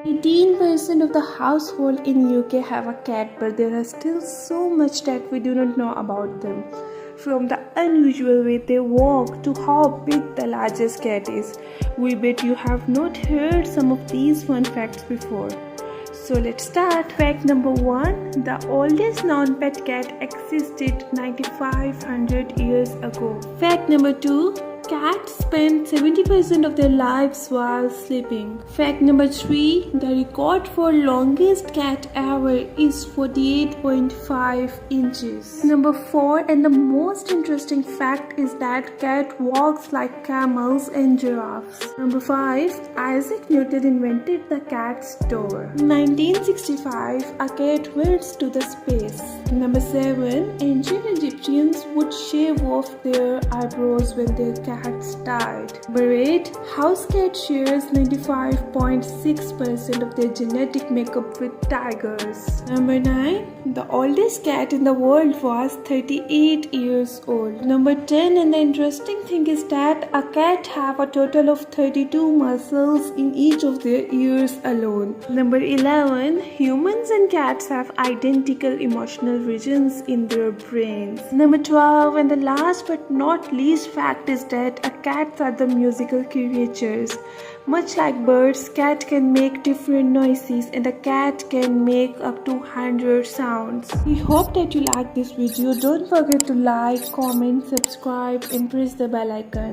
18% of the household in UK have a cat, but there is still so much that we do not know about them. From the unusual way they walk to how big the largest cat is. We bet you have not heard some of these fun facts before. So let's start. Fact number 1. The oldest non-pet cat existed 9500 years ago. Fact number 2. Cats spend 70% of their lives while sleeping. Fact number 3. The record for longest cat ever is 48.5 inches. Number 4, and the most interesting fact is that cat walks like camels and giraffes. Number 5. Isaac Newton invented the cat's door. 1965, a cat went to the space. Number 7. Ancient Egyptians would shave off their eyebrows when their cats died. Number 8. House cat shares 95.6% of their genetic makeup with tigers. Number 9. The oldest cat in the world was 38 years old. Number 10. And the interesting thing is that a cat have a total of 32 muscles in each of their ears alone. Number 11. Humans and cats have identical emotional regions in their brains. Number 12. And the last but not least fact is that cats are the musical creatures. Much like birds, cat can make different noises and a cat can make up to 100 sounds. We hope that you like this video. Don't forget to like, comment, subscribe and press the bell icon.